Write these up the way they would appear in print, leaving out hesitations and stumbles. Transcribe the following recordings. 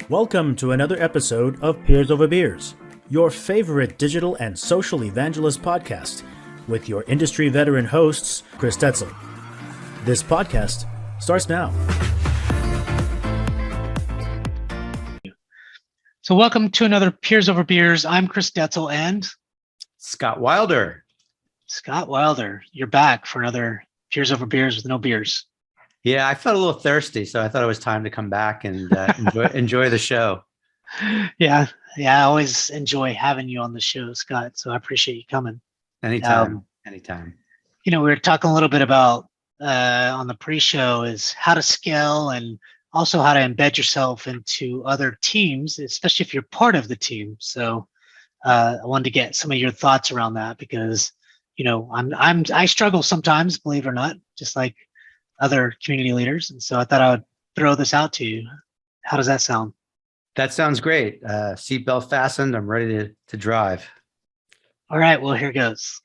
Welcome to another episode of Peers Over Beers, your favorite digital and social evangelist podcast with your industry veteran hosts, Chris Detzel. This podcast starts now. So welcome to another Peers Over Beers. I'm Chris Detzel and Scott Wilder. Scott Wilder. You're back for another Peers Over Beers with no beers. Yeah, I felt a little thirsty, so I thought it was time to come back and enjoy the show. Yeah, I always enjoy having you on the show, Scott. So I appreciate you coming. Anytime. You know, we were talking a little bit about on the pre-show is how to scale and also how to embed yourself into other teams, especially if you're part of the team. So I wanted to get some of your thoughts around that because, you know, I struggle sometimes, believe it or not, just like other community leaders. And so I thought I would throw this out to you. How does that sound? That sounds great. Seatbelt fastened. I'm ready to drive. All right. Well, here goes.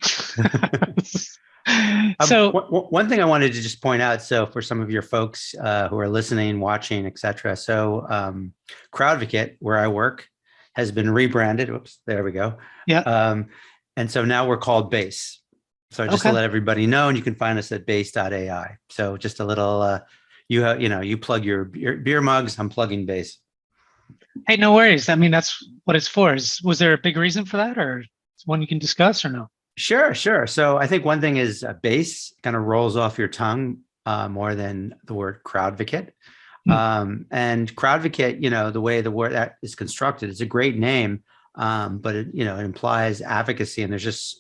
So one thing I wanted to just point out, so for some of your folks who are listening, watching, etc. So Crowdvickit, where I work, has been rebranded. Oops, there we go. Yeah. And so now we're called Base. So just to let everybody know, and you can find us at Base.ai. So just a little, you plug your beer mugs. I'm plugging Base. Hey, no worries. I mean, that's what it's for. Was there a big reason for that, or one you can discuss, or no? Sure. So I think one thing is Base kind of rolls off your tongue more than the word Crowdvickit. And Crowdvickit, the way the word that is constructed, it's a great name, but it implies advocacy, and there's just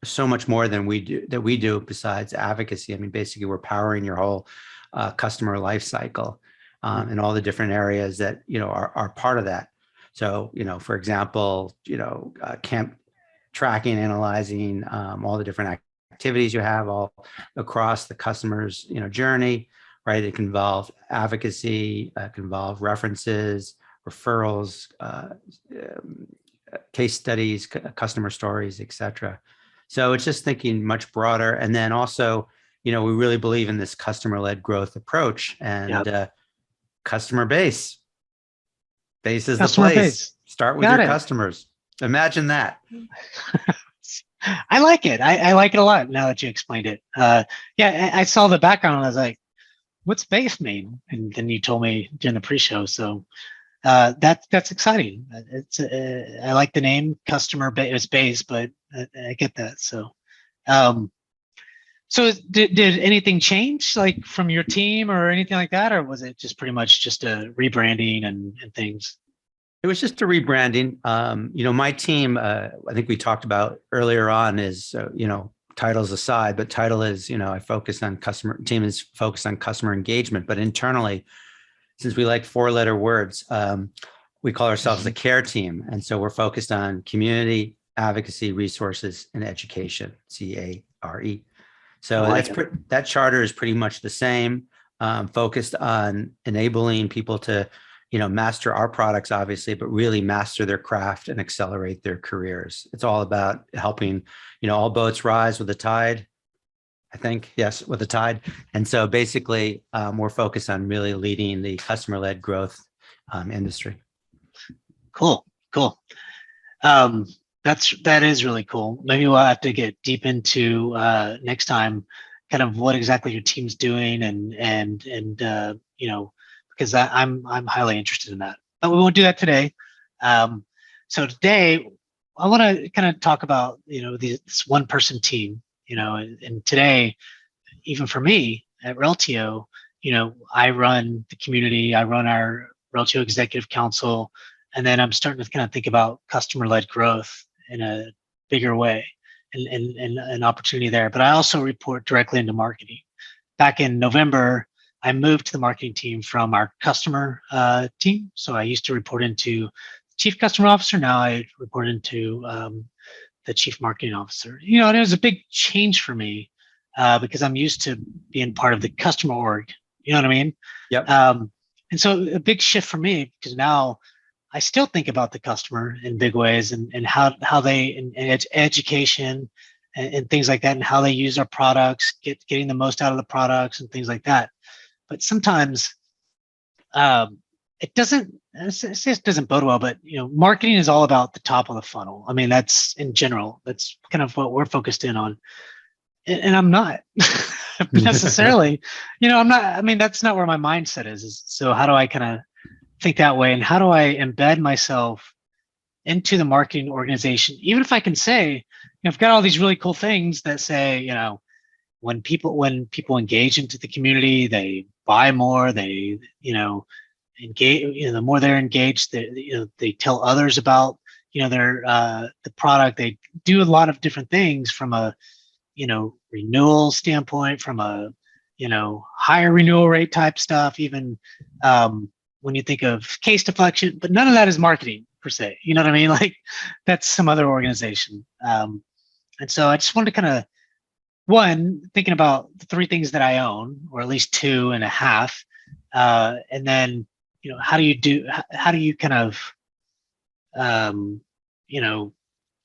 so much more than we do besides advocacy. I mean, basically, we're powering your whole customer life cycle and all the different areas that are part of that. So, for example, camp tracking, analyzing all the different activities you have all across the customer's journey, right? It can involve advocacy, it can involve references, referrals, case studies, customer stories, etc. So it's just thinking much broader. And then also, we really believe in this customer-led growth approach and customer base. Base is Customer the place. Base. Start with your customers. Imagine that. I like it. I like it a lot now that you explained it. I saw the background and I was like, what's Base mean? And then you told me during the pre-show. So that's exciting. I like the name customer base. It's Base, but I get that. So, so did anything change like from your team or anything like that, or was it just pretty much just a rebranding and things? It was just a rebranding. My team, I think we talked about earlier on is, titles aside, but title is, I focus on team is focused on customer engagement, but internally, since we like 4-letter words, we call ourselves the care team. And so we're focused on community, advocacy, resources, and education, CARE. So that charter is pretty much the same, focused on enabling people to, master our products, obviously, but really master their craft and accelerate their careers. It's all about helping, all boats rise with the tide. I think, yes, with the tide. And so basically, we're focused on really leading the customer-led growth industry. Cool. That is really cool. Maybe we'll have to get deep into next time, kind of what exactly your team's doing, and because I'm highly interested in that. But we won't do that today. So today, I want to kind of talk about this one-person team. And today, even for me at Reltio, I run the community, I run our Reltio Executive Council, and then I'm starting to kind of think about customer-led growth in a bigger way and an opportunity there. But I also report directly into marketing. Back in November, I moved to the marketing team from our customer team. So I used to report into Chief Customer Officer. Now I report into the Chief Marketing Officer. And it was a big change for me because I'm used to being part of the customer org. You know what I mean? Yep. And so a big shift for me because now I still think about the customer in big ways and how they and education and things like that, and how they use our products, getting the most out of the products and things like that. But sometimes it doesn't, it doesn't bode well, but marketing is all about the top of the funnel. I mean, that's in general, that's kind of what we're focused in on. And I'm not necessarily, I'm not, I mean, that's not where my mindset is. So how do I kind of think that way? And how do I embed myself into the marketing organization? Even if I can say, I've got all these really cool things that say, when people engage into the community, they buy more, they, engage, the more they're engaged, they tell others about, their, the product. They do a lot of different things from a, renewal standpoint, from a, higher renewal rate type stuff, even when you think of case deflection, but none of that is marketing per se. You know what I mean? Like that's some other organization. And so I just wanted to kind of, one, thinking about the three things that I own, or at least two and a half, and then, how do you kind of,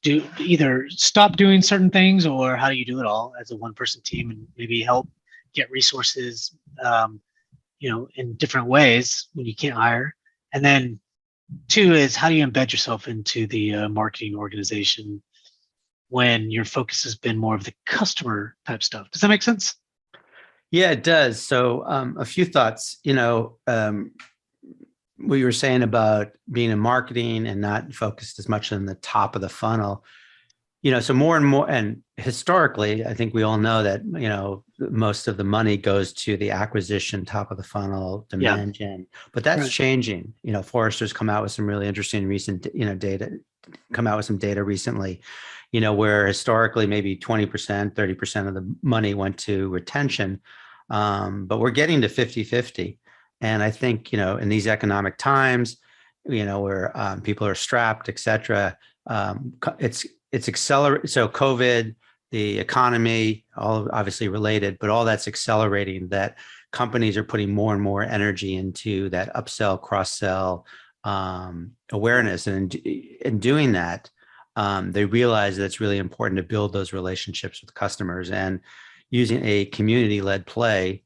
do either stop doing certain things, or how do you do it all as a one person team and maybe help get resources, in different ways when you can't hire. And then two is, how do you embed yourself into the marketing organization when your focus has been more of the customer type stuff? Does that make sense? Yeah, it does. So a few thoughts, what you were saying about being in marketing and not focused as much on the top of the funnel, so more and more, and historically, I think we all know that, most of the money goes to the acquisition, top of the funnel, demand gen, but that's changing. Forrester's come out with some really interesting recent, data, come out with some data recently, where historically maybe 20%, 30% of the money went to retention, but we're getting to 50-50. And I think, in these economic times, where people are strapped, et cetera, it's accelerating. So COVID, the economy, all obviously related, but all that's accelerating that companies are putting more and more energy into that upsell, cross-sell awareness. And in doing that, they realize that it's really important to build those relationships with customers, and using a community-led play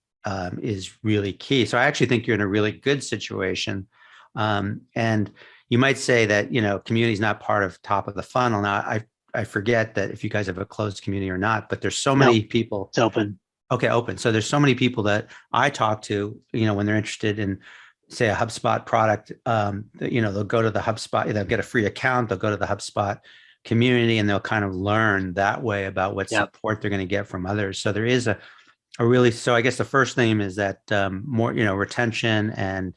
is really key. So I actually think you're in a really good situation. And you might say that, community is not part of top of the funnel. Now, I forget that if you guys have a closed community or not, but there's so many people. It's open. Okay, open. So there's so many people that I talk to, when they're interested in, say, a HubSpot product, they'll go to the HubSpot, they'll get a free account, they'll go to the HubSpot community, and they'll kind of learn that way about what support they're going to get from others. So there is a really, so I guess the first thing is that more, retention and,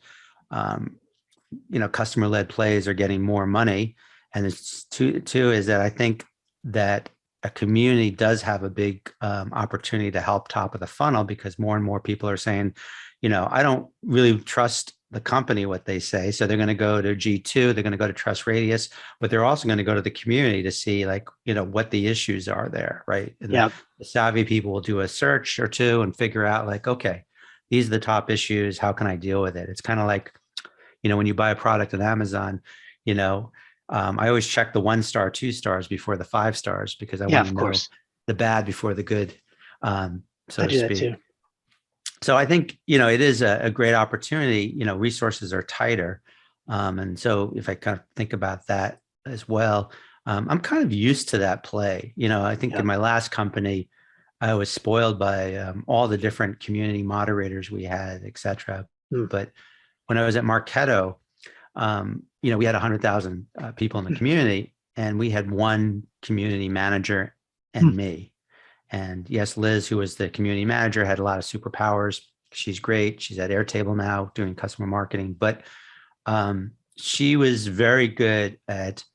customer-led plays are getting more money. And it's two is that I think that a community does have a big opportunity to help top of the funnel, because more and more people are saying, I don't really trust the company, what they say. So they're going to go to G2, they're going to go to Trust Radius, but they're also going to go to the community to see what the issues are there, right? And the savvy people will do a search or two and figure out okay, these are the top issues. How can I deal with it? It's kind of like, when you buy a product on Amazon, I always check the 1 star, 2 stars before the 5 stars, because I want to know the bad before the good, so to speak. Too. So I think, it is a great opportunity. Resources are tighter. And so if I kind of think about that as well, I'm kind of used to that play. I think in my last company, I was spoiled by all the different community moderators we had, et cetera. But when I was at Marketo, we had 100,000 people in the community, and we had one community manager and me. And yes, Liz, who was the community manager, had a lot of superpowers. She's great. She's at Airtable now doing customer marketing, but she was very good at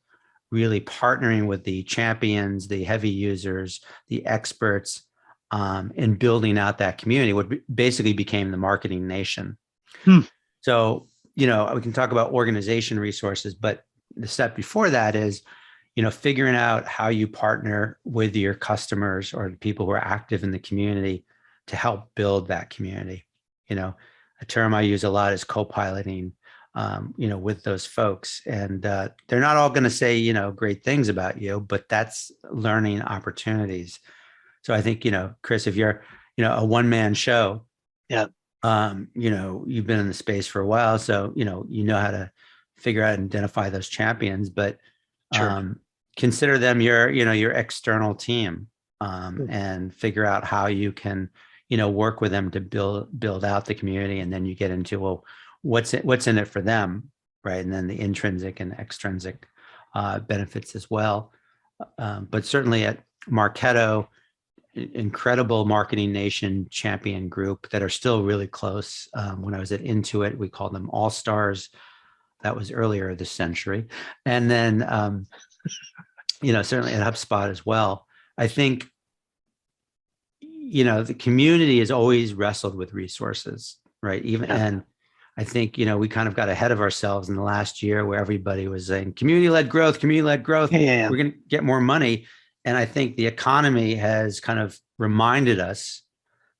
really partnering with the champions, the heavy users, the experts, in building out that community, what basically became the marketing nation. So, we can talk about organization resources, but the step before that is, figuring out how you partner with your customers or the people who are active in the community to help build that community. A term I use a lot is copiloting, with those folks. And they're not all going to say, great things about you, but that's learning opportunities. So I think, Chris, if you're, a one-man show, You've been in the space for a while, so you know how to figure out and identify those champions, but Sure. consider them your external team, and figure out how you can work with them to build out the community. And then you get into, well, what's in it for them, right? And then the intrinsic and extrinsic benefits as well. But certainly at Marketo, incredible Marketing Nation champion group that are still really close. When I was at Intuit, we called them All Stars. That was earlier this century. And then, certainly at HubSpot as well. I think, the community has always wrestled with resources, right? And I think, we kind of got ahead of ourselves in the last year where everybody was saying community-led growth, Yeah. we're going to get more money. And I think the economy has kind of reminded us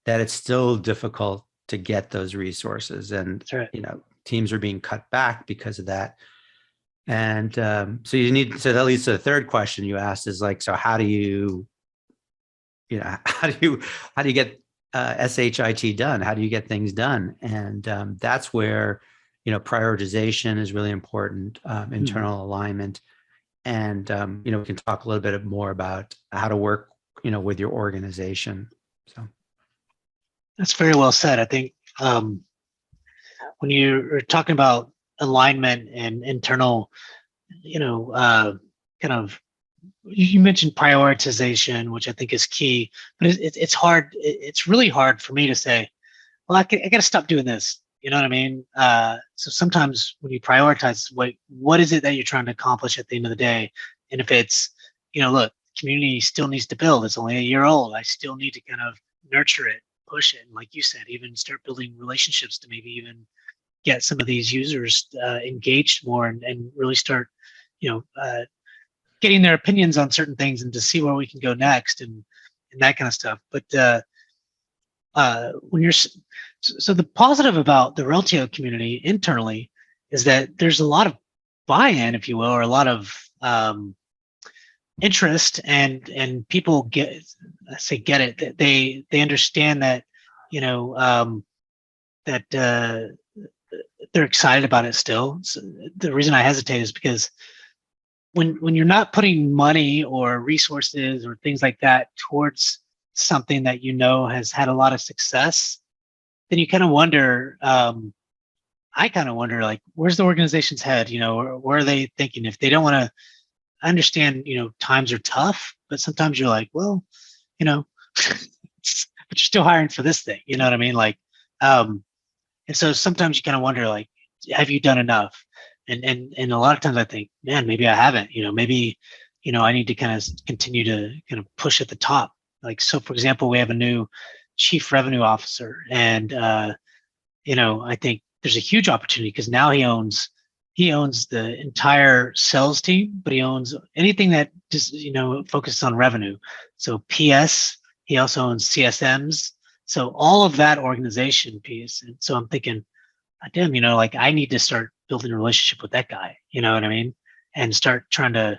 that it's still difficult to get those resources. And, That's right. teams are being cut back because of that. And so that leads to the third question you asked is like, so how do you get SHIT done? How do you get things done? And that's where, prioritization is really important, internal alignment. And, we can talk a little bit more about how to work, with your organization. So. That's very well said. I think when you're talking about alignment and internal, kind of, you mentioned prioritization, which I think is key, but it's hard. It's really hard for me to say, well, I got to stop doing this. You know what I mean? So sometimes when you prioritize, what is it that you're trying to accomplish at the end of the day? And if it's, look, community still needs to build. It's only a year old. I still need to kind of nurture it, push it, and like you said, even start building relationships to maybe even get some of these users engaged more and really start, getting their opinions on certain things and to see where we can go next and that kind of stuff. But when you're so the positive about the Reltio community internally is that there's a lot of buy-in, if you will, or a lot of interest, and people get it, that they understand that that they're excited about it still. So the reason I hesitate is because when you're not putting money or resources or things like that towards something that has had a lot of success, then you kind of wonder, I kind of wonder, like, where's the organization's head? Or where are they thinking? If they don't want to understand, times are tough, but sometimes you're like, well, but you're still hiring for this thing. You know what I mean? Like, and so sometimes you kind of wonder, like, have you done enough? And a lot of times I think, man, maybe I haven't. Maybe, I need to kind of continue to kind of push at the top. Like, so for example, we have a new chief revenue officer, and I think there's a huge opportunity because now he owns the entire sales team, but he owns anything that just focuses on revenue. So PS, he also owns CSMs. So all of that organization piece. And so I'm thinking, damn, like, I need to start building a relationship with that guy. You know what I mean? And start trying to,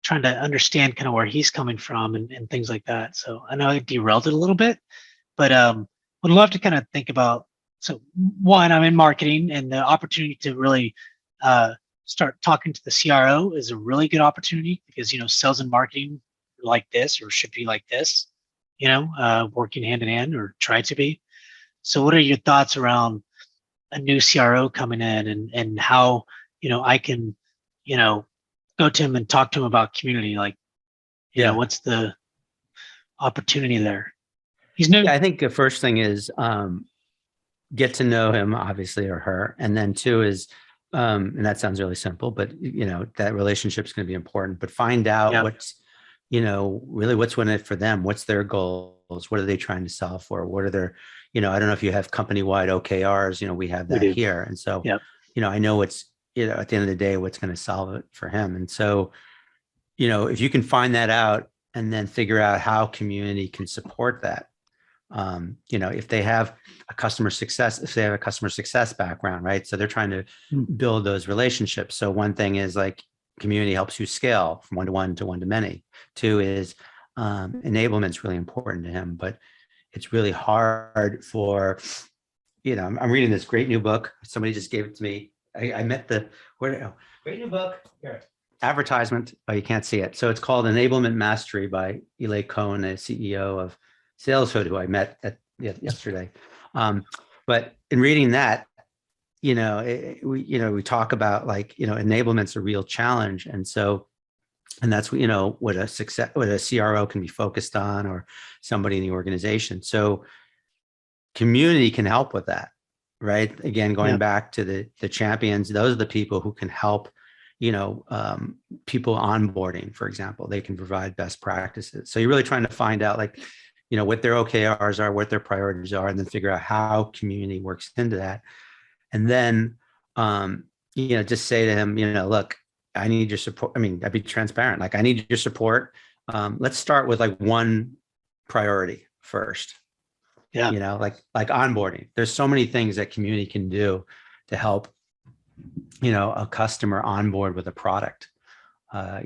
understand kind of where he's coming from and things like that. So I know I derailed it a little bit, but would love to kind of think about. So one, I'm in marketing, and the opportunity to really start talking to the CRO is a really good opportunity because sales and marketing are like this, or should be like this, working hand in hand, or try to be. So what are your thoughts around a new CRO coming in and how I can go to him and talk to him about community? Like, what's the opportunity there? He's new. Yeah, I think the first thing is get to know him, obviously, or her. And then two is, and that sounds really simple, but that relationship is going to be important, but find out what's, really what's in it for them. What's their goals? What are they trying to solve for? What are their, I don't know if you have company-wide OKRs, we have that here. And so, I know what's, at the end of the day, what's going to solve it for him. And so, if you can find that out and then figure out how community can support that, if they have a customer success background, right? So they're trying to build those relationships. So one thing is like community helps you scale from one-to-one to one-to-many. Two is enablement is really important to him. But it's really hard for, I'm reading this great new book. Somebody just gave it to me. I met great new book here. Advertisement. Oh, you can't see it. So it's called Enablement Mastery by Eli Cohen, the CEO of Saleshood, who I met yesterday. But in reading that, we talk about enablement's a real challenge. And so, and that's, what a CRO can be focused on, or somebody in the organization. So community can help with that, right? Again, going back to the champions, those are the people who can help, people onboarding, for example. They can provide best practices. So you're really trying to find out what their OKRs are, what their priorities are, and then figure out how community works into that. And then, just say to him, look, I need your support. I mean, I'd be transparent. I need your support. Let's start with one priority first. Yeah. Like onboarding. There's so many things that community can do to help, a customer onboard with a product. At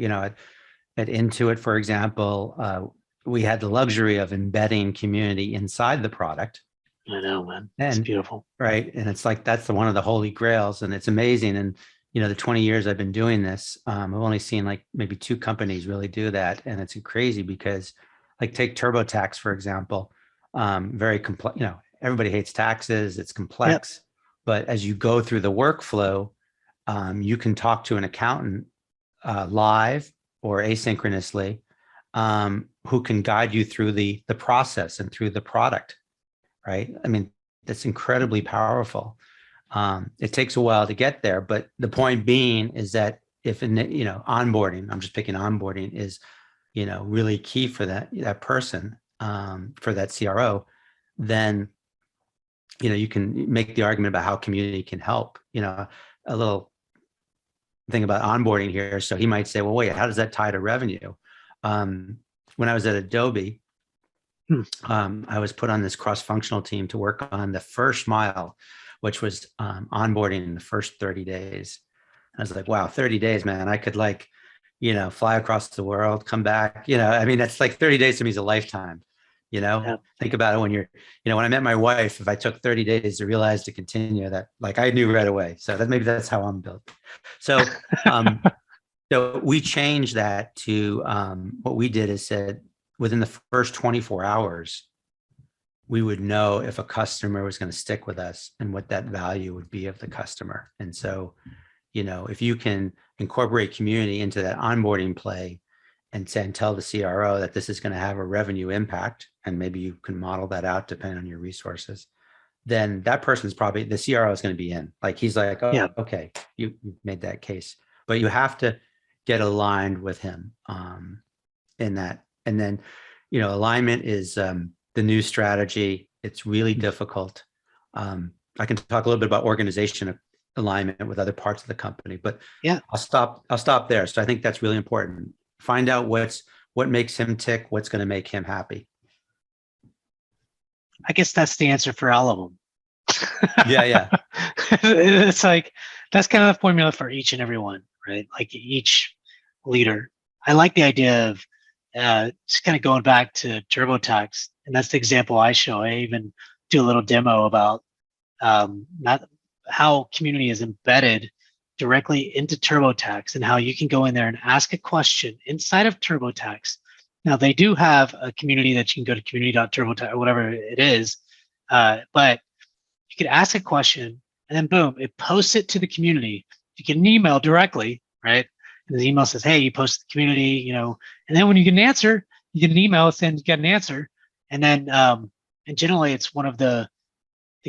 Intuit, for example, we had the luxury of embedding community inside the product. I know, man. It's beautiful. Right. And it's that's one of the holy grails, and it's amazing. And, the 20 years I've been doing this, I've only seen maybe 2 companies really do that. And it's crazy because take TurboTax, for example, very complex, everybody hates taxes. It's complex, but as you go through the workflow, you can talk to an accountant live or asynchronously, who can guide you through the process and through the product. Right. I mean, that's incredibly powerful. It takes a while to get there, but the point being is that if, onboarding, I'm just picking onboarding is, really key for that person, for that CRO, then, you can make the argument about how community can help. A little thing about onboarding here. So he might say, well, wait, how does that tie to revenue? When I was at Adobe, I was put on this cross-functional team to work on the first mile, which was onboarding in the first 30 days. I was like, wow, 30 days, man. I could fly across the world, come back. I mean, that's 30 days to me is a lifetime. Think about it when you're, when I met my wife, if I took 30 days to realize to continue that, I knew right away. So maybe that's how I'm built. So, so we changed that to what we did is said, within the first 24 hours, we would know if a customer was going to stick with us and what that value would be of the customer. And so, if you can incorporate community into that onboarding play and tell the CRO that this is going to have a revenue impact, and maybe you can model that out depending on your resources, then that person's probably, the CRO is going to be in. He's like, oh, yeah, okay, you made that case. But you have to get aligned with him in that. And then, alignment is the new strategy. It's really difficult. I can talk a little bit about organization alignment with other parts of the company, but yeah, I'll stop there. So I think that's really important. Find out what makes him tick, what's going to make him happy. I guess that's the answer for all of them. Yeah. It's that's kind of the formula for each and every one, right? Each leader. I like the idea of just kind of going back to TurboTax, and that's the example I show. I even do a little demo about not how community is embedded directly into TurboTax, and how you can go in there and ask a question inside of TurboTax. Now, they do have a community that you can go to community.turbotax or whatever it is, but you could ask a question, and then boom, it posts it to the community. You get an email directly, right? And the email says, hey, you posted the community, and then when you get an answer, you get an email saying you got an answer. And then, and generally it's one of the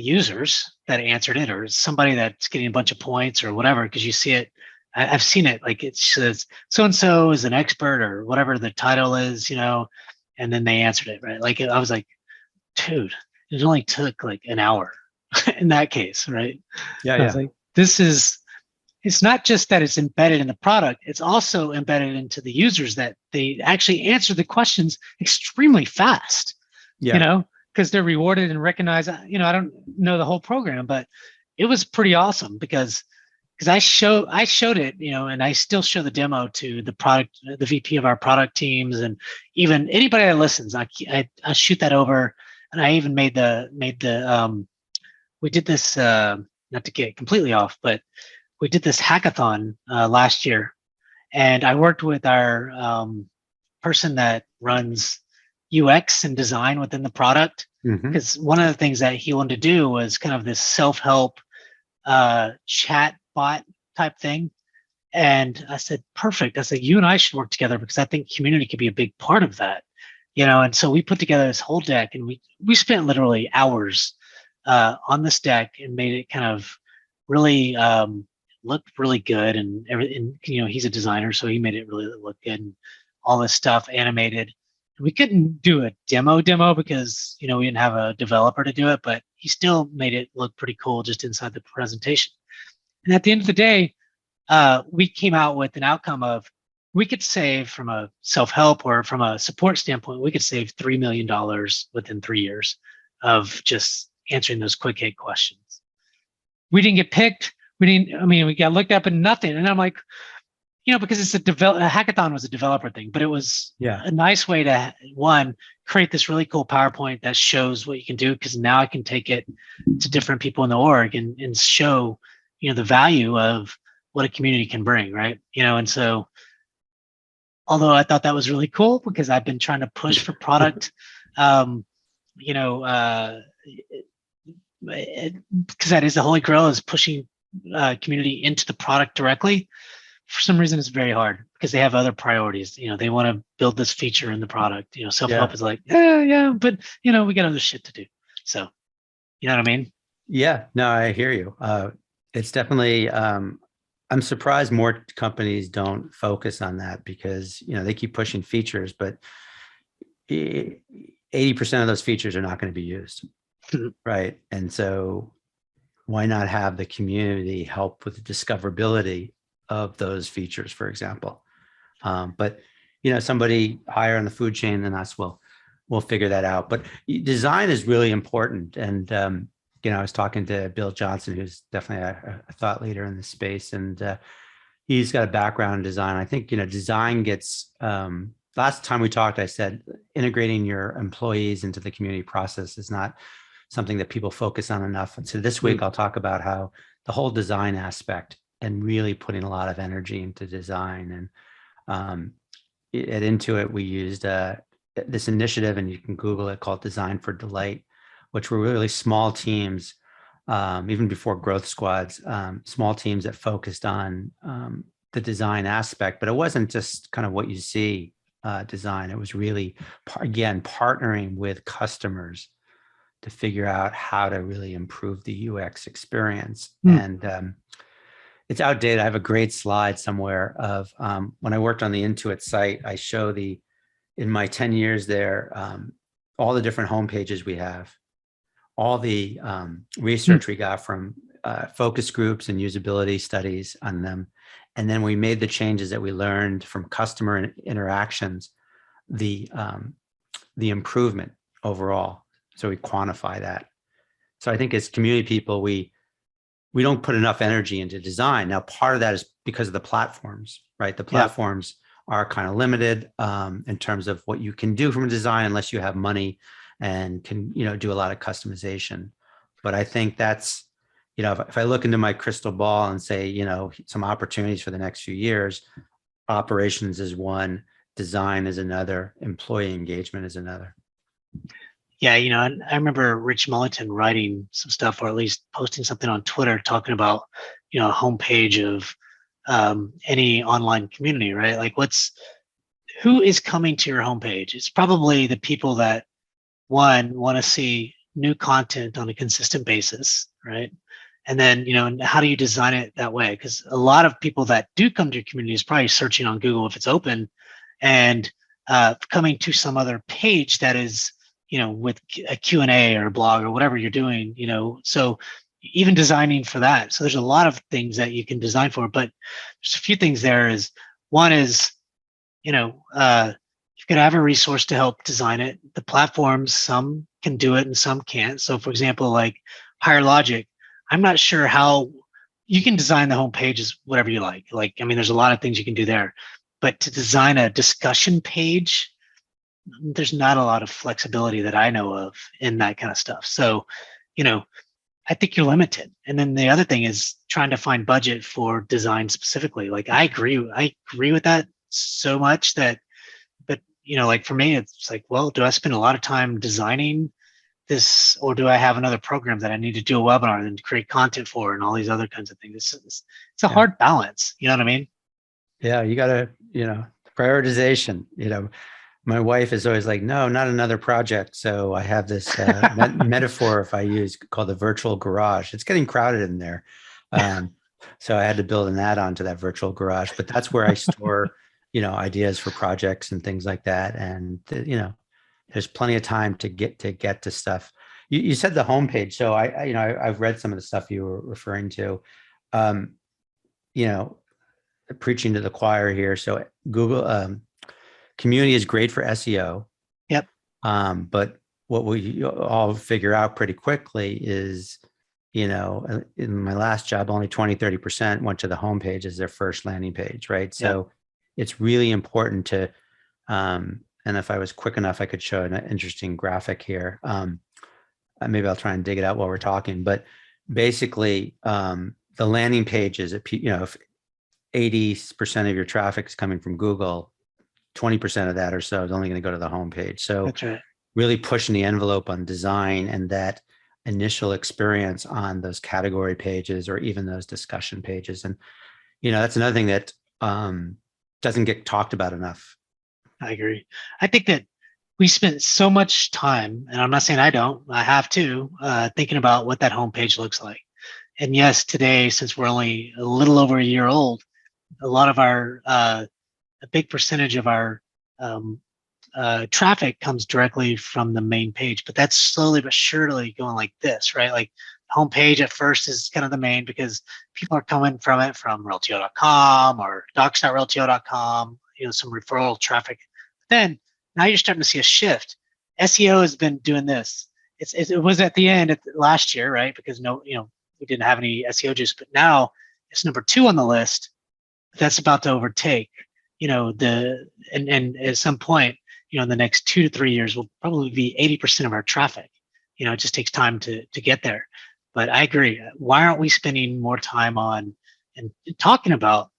users that answered it, or somebody that's getting a bunch of points or whatever, because you see it. I've seen it, it says so-and-so is an expert or whatever the title is, and then they answered it, right? I was like, dude, it only took an hour in that case, right? Yeah. I was like, it's not just that it's embedded in the product, it's also embedded into the users, that they actually answer the questions extremely fast, because they're rewarded and recognized. I don't know the whole program, but it was pretty awesome because I showed it, and I still show the demo to the VP of our product teams, and even anybody that listens, I shoot that over. And I even made the we did this, not to get completely off, but we did this hackathon last year, and I worked with our person that runs UX and design within the product, because one of the things that he wanted to do was kind of this self-help chat bot type thing. And I said, perfect. I said, you and I should work together because I think community could be a big part of that. And so we put together this whole deck, and we spent literally hours on this deck and made it kind of really look really good and everything. He's a designer, so he made it really look good and all this stuff animated. We couldn't do a demo because we didn't have a developer to do it, but he still made it look pretty cool just inside the presentation. And at the end of the day, we came out with an outcome of, we could save, from a self-help or from a support standpoint, we could save $3 million within 3 years of just answering those quick hit questions. We didn't get picked. We got looked up and nothing. And I'm like, because it's a hackathon was a developer thing, but it was a nice way to, one, create this really cool PowerPoint that shows what you can do, because now I can take it to different people in the org and show, the value of what a community can bring, right? And so, although I thought that was really cool because I've been trying to push for product, because that is the holy grail, is pushing community into the product directly. For some reason, it's very hard because they have other priorities. They want to build this feature in the product. Self-help is like, but we got other shit to do. So, you know what I mean? Yeah, no, I hear you. It's definitely, I'm surprised more companies don't focus on that, because, they keep pushing features, but 80% of those features are not going to be used. Right. And so why not have the community help with the discoverability of those features, for example? But, somebody higher on the food chain than us will figure that out. But design is really important. And, I was talking to Bill Johnson, who's definitely a thought leader in this space, and he's got a background in design. I think, design gets, last time we talked, I said, integrating your employees into the community process is not something that people focus on enough. And so this week, I'll talk about how the whole design aspect and really putting a lot of energy into design. And at Intuit, we used this initiative, and you can Google it, called Design for Delight, which were really small teams, even before growth squads, small teams that focused on the design aspect. But it wasn't just kind of what you see design. It was really, again, partnering with customers to figure out how to really improve the UX experience. And it's outdated. I have a great slide somewhere of when I worked on the Intuit site. I show in my 10 years there, all the different homepages we have, all the research we got from focus groups and usability studies on them. And then we made the changes that we learned from customer interactions, the improvement overall. So we quantify that. So I think as community people, we don't put enough energy into design. Now, part of that is because of the platforms, right? The platforms are kind of limited in terms of what you can do from a design, unless you have money and can, do a lot of customization. But I think that's, if I look into my crystal ball and say, some opportunities for the next few years, operations is one, design is another, employee engagement is another. Yeah, and I remember Rich Mullington writing some stuff, or at least posting something on Twitter talking about, a homepage of any online community, right? Like, who is coming to your homepage? It's probably the people that, one, want to see new content on a consistent basis, right? And then, and how do you design it that way? Because a lot of people that do come to your community is probably searching on Google if it's open, and coming to some other page that is, with a Q&A or a blog or whatever you're doing, so even designing for that. So there's a lot of things that you can design for, but there's a few things there. Is one is, you've got to have a resource to help design it. The platforms, some can do it and some can't. So for example, like Higher Logic, I'm not sure how you can design the homepages, whatever you like. There's a lot of things you can do there, but to design a discussion page, there's not a lot of flexibility that I know of in that kind of stuff. So, I think you're limited. And then the other thing is trying to find budget for design specifically. Like I agree with that so much that, but like for me, it's like, well, do I spend a lot of time designing this, or do I have another program that I need to do a webinar and create content for and all these other kinds of things? It's a hard balance. You know what I mean? Yeah, you gotta, prioritization, my wife is always like, no, not another project. So I have this metaphor if I use called the virtual garage. It's getting crowded in there. So I had to build an add-on to that virtual garage, but that's where I store, ideas for projects and things like that. And, there's plenty of time to get to stuff. You said the homepage. So I've read some of the stuff you were referring to, preaching to the choir here. So Google, community is great for SEO. Yep. But what we all figure out pretty quickly is, in my last job, only 20-30% went to the homepage as their first landing page, right? So it's really important to, and if I was quick enough, I could show an interesting graphic here. Maybe I'll try and dig it out while we're talking, but basically the landing page is, if 80% of your traffic is coming from Google, 20% of that or so is only going to go to the homepage. So that's right. Really pushing the envelope on design and that initial experience on those category pages or even those discussion pages. And, that's another thing that doesn't get talked about enough. I agree. I think that we spent so much time, and I'm not saying I don't, I have to, thinking about what that homepage looks like. And yes, today, since we're only a little over a year old, a lot of our, a big percentage of our traffic comes directly from the main page, but that's slowly but surely going like this, right? Like homepage at first is kind of the main because people are coming from it from reltio.com or docs.reltio.com, some referral traffic. Then now you're starting to see a shift. SEO has been doing this. It was at the end last year, right? Because we didn't have any SEO juice, but now it's number 2 on the list. That's about to overtake, and at some point, in the next 2 to 3 years, will probably be 80% of our traffic. It just takes time to get there. But I agree. Why aren't we spending more time on and talking about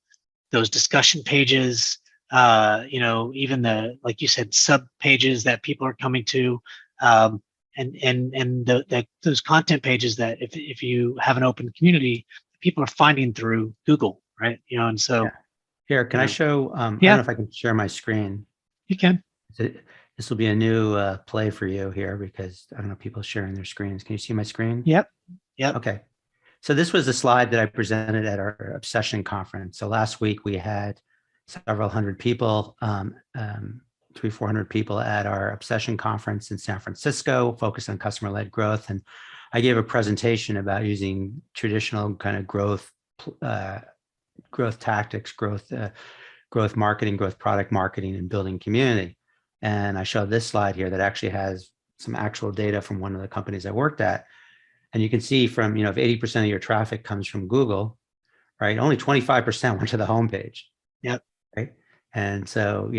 those discussion pages? Even like you said, sub pages that people are coming to, and those content pages that if you have an open community, people are finding through Google, right? And so here, can I show? I don't know if I can share my screen. You can. This will be a new play for you here because I don't know people sharing their screens. Can you see my screen? Yep. Okay. So this was a slide that I presented at our Obsession conference. So last week we had several hundred people, 300-400 people at our Obsession conference in San Francisco, focused on customer-led growth. And I gave a presentation about using traditional kind of growth tactics, growth marketing, growth product marketing, and building community. And I showed this slide here that actually has some actual data from one of the companies I worked at. And you can see from, if 80% of your traffic comes from Google, right, only 25% went to the homepage. Yep. Right. And so,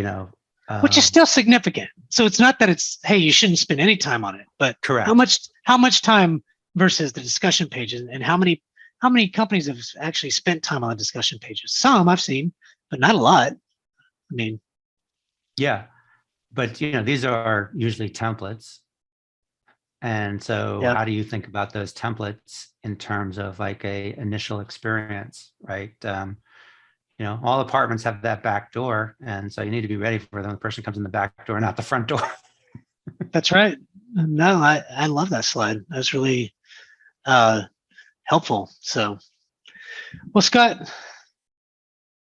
which is still significant. So it's not that it's, hey, you shouldn't spend any time on it, but correct. How much time versus the discussion pages, and how many companies have actually spent time on the discussion pages? Some I've seen, but not a lot. I mean, yeah, but these are usually templates. And so how do you think about those templates in terms of like a initial experience, right? All apartments have that back door. And so you need to be ready for them. The person comes in the back door, not the front door. That's right. No, I love that slide. That's really helpful. So, well, Scott,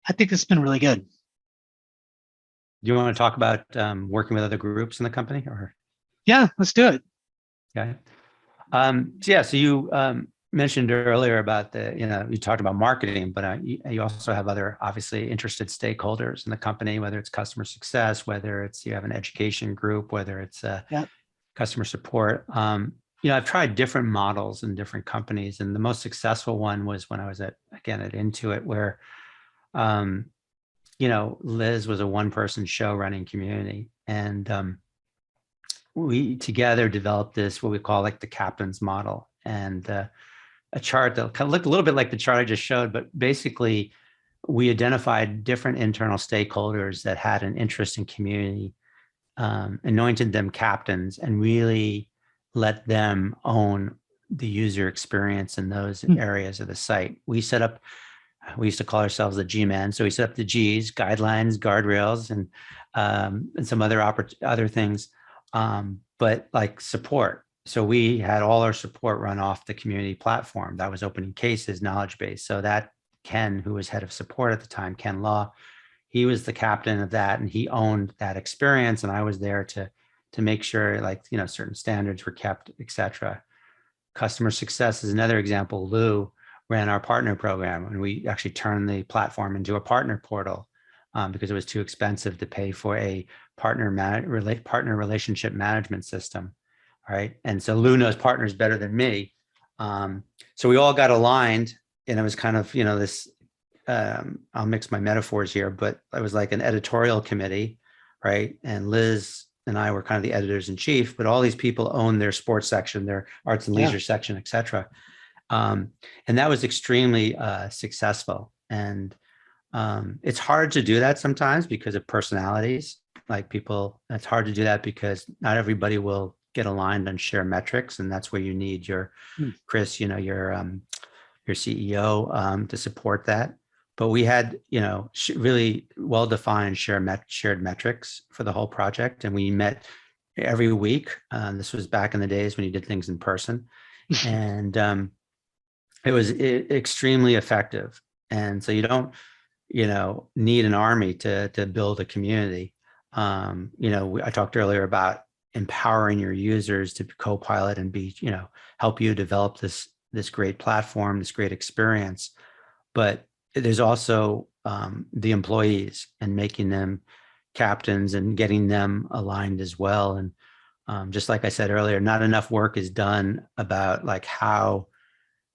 I think it's been really good. Do you want to talk about working with other groups in the company, or? Yeah, let's do it. Okay. So you mentioned earlier about you talked about marketing, but you also have other obviously interested stakeholders in the company, whether it's customer success, whether it's you have an education group, whether it's customer support. I've tried different models in different companies, and the most successful one was when I was at Intuit, where Liz was a one-person show running community, and we together developed this, what we call like the captain's model, and a chart that kind of looked a little bit like the chart I just showed, but basically we identified different internal stakeholders that had an interest in community, anointed them captains, and really let them own the user experience in those areas of the site. We used to call ourselves the G-men. So we set up the G's, guidelines, guardrails, and some other things, but like support. So we had all our support run off the community platform that was opening cases, knowledge base. So that Ken, who was head of support at the time, Ken Law, he was the captain of that, and he owned that experience. And I was there to make sure, like, certain standards were kept, et cetera. Customer success is another example. Lou ran our partner program, and we actually turned the platform into a partner portal because it was too expensive to pay for a partner relationship management system. All right. And so Lou knows partners better than me. So we all got aligned, and it was kind of, this, I'll mix my metaphors here, but it was like an editorial committee, right? And Liz and I were kind of the editors in chief, but all these people own their sports section, their arts and leisure section, et cetera. And that was extremely successful. And it's hard to do that sometimes because of personalities. Like people, it's hard to do that because not everybody will get aligned on share metrics, and that's where you need your Chris, your CEO to support that. But we had, really well-defined shared metrics for the whole project, and we met every week. This was back in the days when you did things in person, and it was extremely effective. And so you don't, need an army to build a community. I talked earlier about empowering your users to copilot and be, help you develop this great platform, this great experience. But there's also the employees, and making them captains and getting them aligned as well. And just like I said earlier, not enough work is done about like how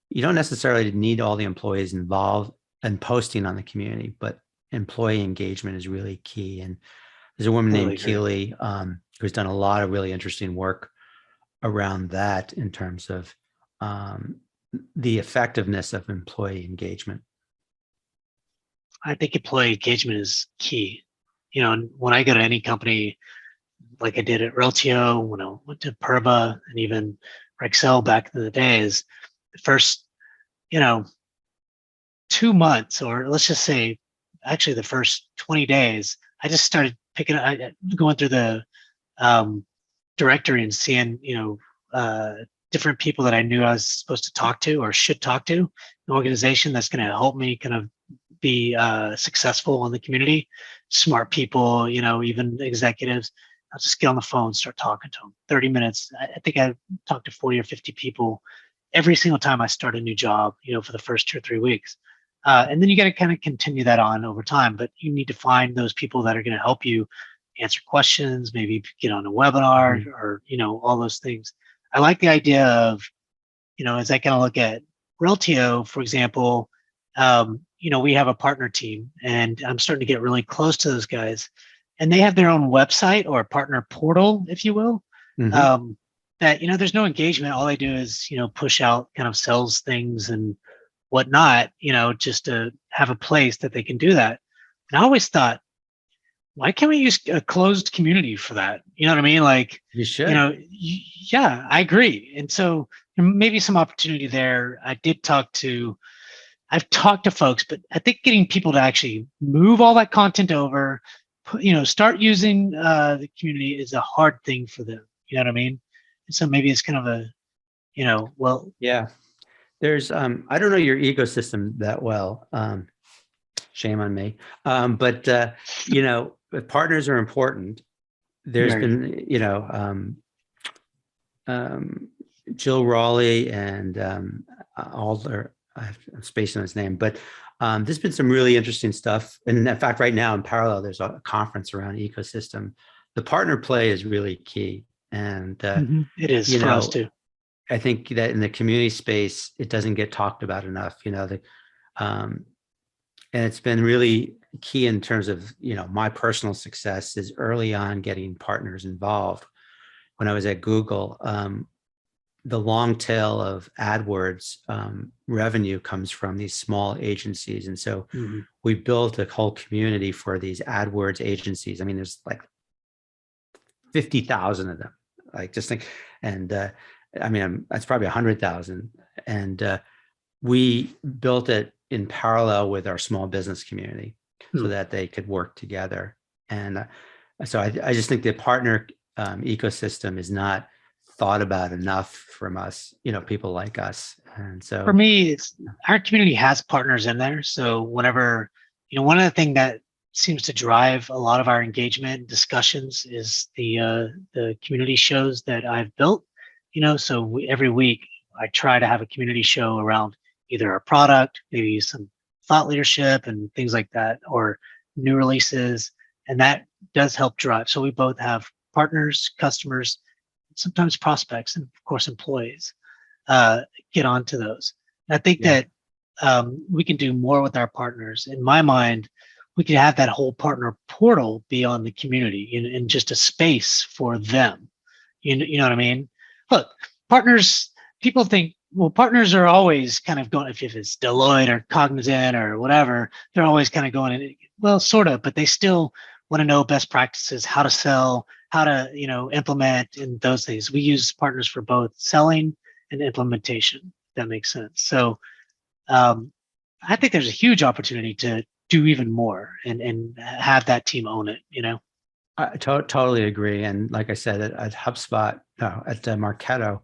you don't necessarily need all the employees involved and posting on the community, but employee engagement is really key. And there's a woman named Keely who's done a lot of really interesting work around that in terms of the effectiveness of employee engagement. I think employee engagement is key. When I go to any company, like I did at Reltio, when I went to Perba, and even Rexel back in the days, the first, 2 months, or let's just say, actually the first 20 days, I just started going through the directory and seeing, different people that I knew I was supposed to talk to or should talk to, an organization that's going to help me kind of be successful in the community, smart people, even executives. I'll just get on the phone, start talking to them. 30 minutes. I think I talked to 40 or 50 people every single time I start a new job, for the first 2 or 3 weeks. And then you got to kind of continue that on over time, but you need to find those people that are going to help you answer questions, maybe get on a webinar or, all those things. I like the idea of, as I kind of look at Reltio, for example, we have a partner team, and I'm starting to get really close to those guys, and they have their own website or partner portal, if you will, that, there's no engagement. All they do is, push out kind of sales things and whatnot, just to have a place that they can do that. And I always thought, why can't we use a closed community for that? You know what I mean? Like, you should, yeah, I agree. And so maybe some opportunity there. I've talked to folks, but I think getting people to actually move all that content over, start using the community is a hard thing for them. You know what I mean? And so maybe it's kind of a, yeah. There's, I don't know your ecosystem that well. Shame on me. But partners are important. There's been, Jill Raleigh and Alder, I'm spacing on his name, but there's been some really interesting stuff. And in fact, right now in parallel, there's a conference around ecosystem. The partner play is really key. And it is for us too. I think that in the community space, it doesn't get talked about enough, and it's been really key in terms of, my personal success is early on getting partners involved. when I was at Google, the long tail of AdWords revenue comes from these small agencies. And so we built a whole community for these AdWords agencies. I mean, there's like 50,000 of them, like just think, and I mean, that's probably 100,000. And we built it in parallel with our small business community so that they could work together. And so I just think the partner ecosystem is not thought about enough from us, people like us. And so for me, it's our community has partners in there. So whenever, one of the things that seems to drive a lot of our engagement and discussions is the community shows that I've built. So every week I try to have a community show around either a product, maybe some thought leadership and things like that, or new releases, and that does help drive. So we both have partners, customers, sometimes prospects, and of course employees get onto those. And I think that we can do more with our partners. In my mind, we could have that whole partner portal be on the community in just a space for them. You know what I mean? Look, partners, people think, well, partners are always kind of going, if it's Deloitte or Cognizant or whatever, they're always kind of going in, well, sort of, but they still want to know best practices, how to sell, how to, implement, and those things. We use partners for both selling and implementation, if that makes sense. So I think there's a huge opportunity to do even more and have that team own it, I totally agree. And like I said, at HubSpot, at Marketo,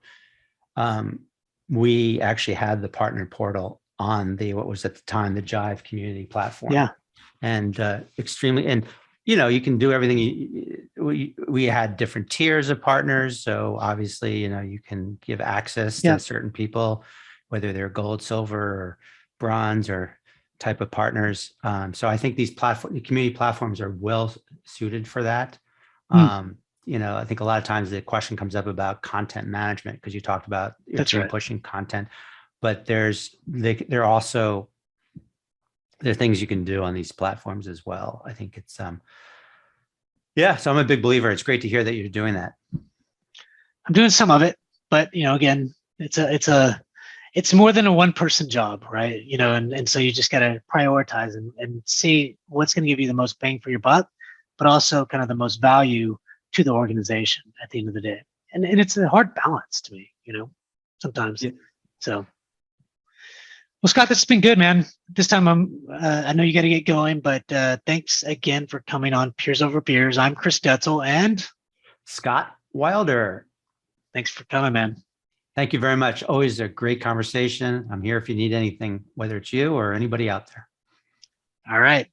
we actually had the partner portal on what was at the time, the Jive community platform. Yeah. And extremely, and you can do everything. We had different tiers of partners. So obviously, you can give access to certain people, whether they're gold, silver, or bronze, or type of partners. So I think these community platforms are well suited for that. I think a lot of times the question comes up about content management, because you talked about your team pushing content, but there are things you can do on these platforms as well. I think it's so I'm a big believer. It's great to hear that you're doing that. I'm doing some of it, but again, it's more than a one-person job, right? And so you just got to prioritize and see what's going to give you the most bang for your buck, but also kind of the most value to the organization at the end of the day. And it's a hard balance to me, sometimes. Yeah. So, well, Scott, this has been good, man. This time I know you got to get going, but thanks again for coming on Peers Over Beers. I'm Chris Detzel and Scott Wilder. Thanks for coming, man. Thank you very much. Always a great conversation. I'm here if you need anything, whether it's you or anybody out there. All right.